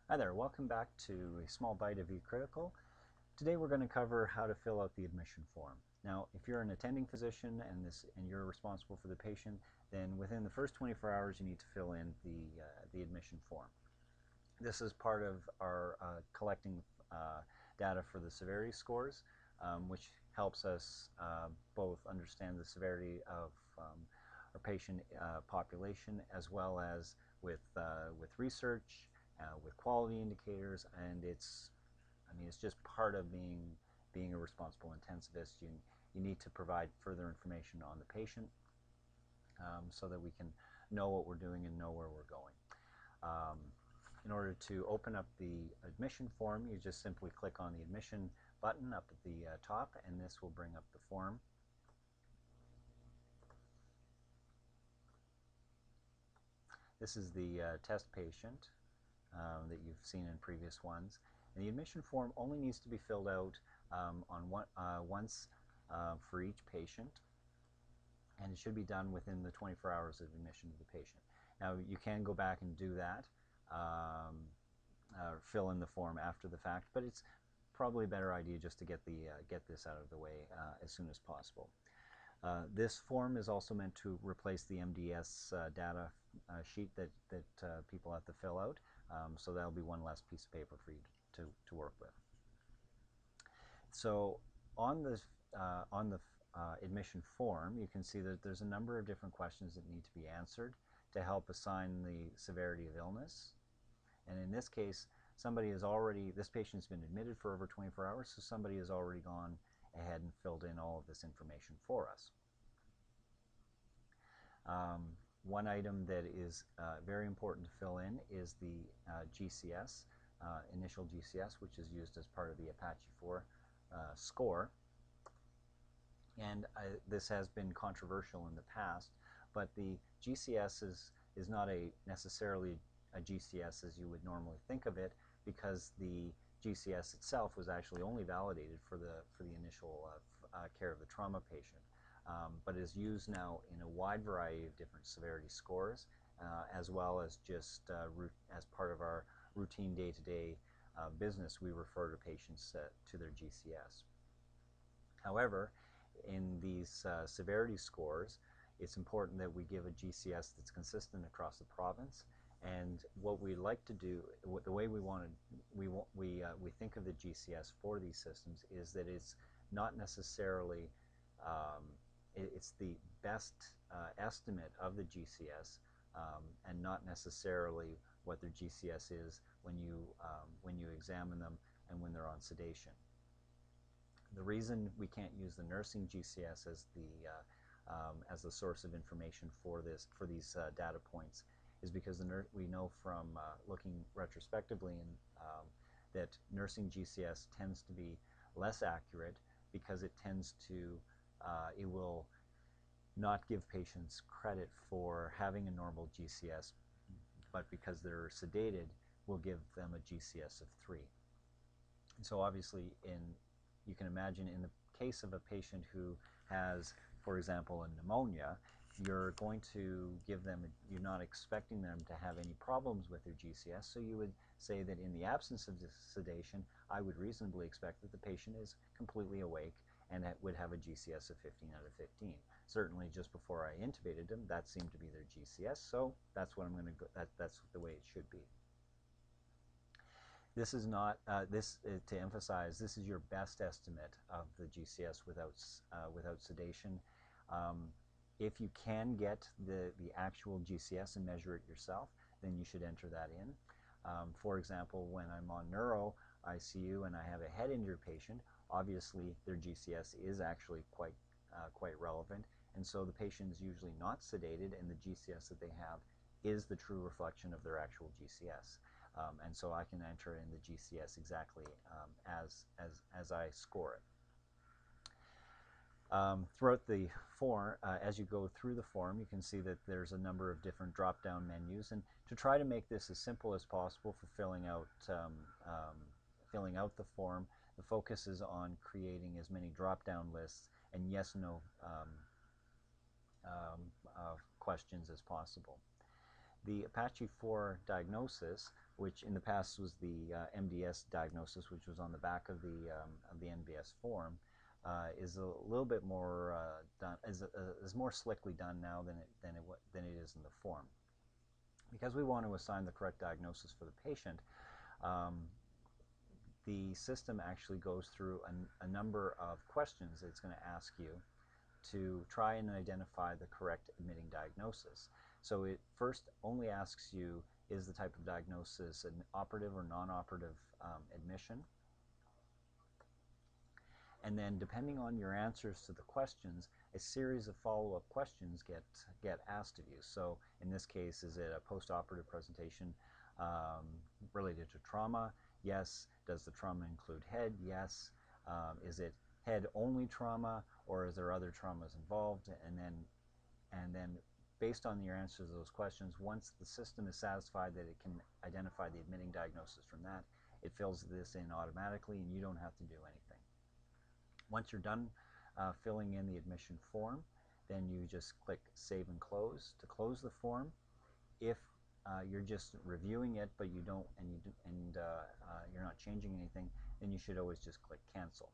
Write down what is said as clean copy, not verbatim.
Hi there, welcome back to a small bite of eCritical. Today we're going to cover how to fill out the admission form. Now, if you're an attending physician and you're responsible for the patient, then within the first 24 hours you need to fill in the admission form. This is part of our collecting data for the severity scores, which helps us both understand the severity of our patient population, as well as with research, with quality indicators, and it's just part of being a responsible intensivist. You need to provide further information on the patient so that we can know what we're doing and know where we're going. In order to open up the admission form, you just simply click on the admission button up at the top, and this will bring up the form. This is the test patient that you've seen in previous ones. And the admission form only needs to be filled out once for each patient, and it should be done within the 24 hours of admission of the patient. Now, you can go back and do that, fill in the form after the fact, but it's probably a better idea just to get this out of the way as soon as possible. This form is also meant to replace the MDS data sheet that people have to fill out, so that'll be one less piece of paper for you to work with. So on the admission form, you can see that there's a number of different questions that need to be answered to help assign the severity of illness. And in this case, this patient's been admitted for over 24 hours, so somebody has already gone ahead and filled in all of this information for us. One item that is very important to fill in is the GCS, initial GCS, which is used as part of the Apache 4 score. And this has been controversial in the past, but the GCS is not necessarily a GCS as you would normally think of it, because the GCS itself was actually only validated for the initial care of the trauma patient, but is used now in a wide variety of different severity scores, as well as just as part of our routine day-to-day business. We refer to patients to their GCS. However, in these severity scores, it's important that we give a GCS that's consistent across the province. And what we like to do, the way we think of the GCS for these systems is that it's not necessarily it's the best estimate of the GCS, and not necessarily what their GCS is when you examine them and when they're on sedation. The reason we can't use the nursing GCS as the source of information for these data points is because we know from looking retrospectively that nursing GCS tends to be less accurate, because it will not give patients credit for having a normal GCS, but because they're sedated, will give them a GCS of 3. And so obviously, you can imagine in the case of a patient who has, for example, a pneumonia, you're not expecting them to have any problems with their GCS, so you would say that in the absence of sedation, I would reasonably expect that the patient is completely awake and would have a GCS of 15 out of 15. Certainly just before I intubated them, that seemed to be their GCS, so that's what I'm going to go, that's the way it should be. This is not, to emphasize, this is your best estimate of the GCS without sedation. If you can get the actual GCS and measure it yourself, then you should enter that in. For example, when I'm on neuro ICU and I have a head injury patient, obviously their GCS is actually quite relevant, and so the patient is usually not sedated, and the GCS that they have is the true reflection of their actual GCS. And so I can enter in the GCS exactly as I score it. Throughout the form, as you go through the form, you can see that there's a number of different drop-down menus, and to try to make this as simple as possible for filling out the form, the focus is on creating as many drop-down lists and yes/no questions as possible. The Apache 4 diagnosis, which in the past was the MDS diagnosis, which was on the back of the NBS form, is a little bit more is more slickly done now than it is in the form. Because we want to assign the correct diagnosis for the patient, the system actually goes through a number of questions it's going to ask you to try and identify the correct admitting diagnosis. So it first only asks you, is the type of diagnosis an operative or non-operative admission? And then depending on your answers to the questions, a series of follow-up questions get asked of you. So in this case, is it a post-operative presentation related to trauma? Yes. Does the trauma include head? Yes. Is it head-only trauma, or is there other traumas involved? And then based on your answers to those questions, once the system is satisfied that it can identify the admitting diagnosis from that, it fills this in automatically and you don't have to do anything. Once you're done filling in the admission form, then you just click Save and Close to close the form. If you're just reviewing it, but you don't, you're not changing anything, then you should always just click Cancel.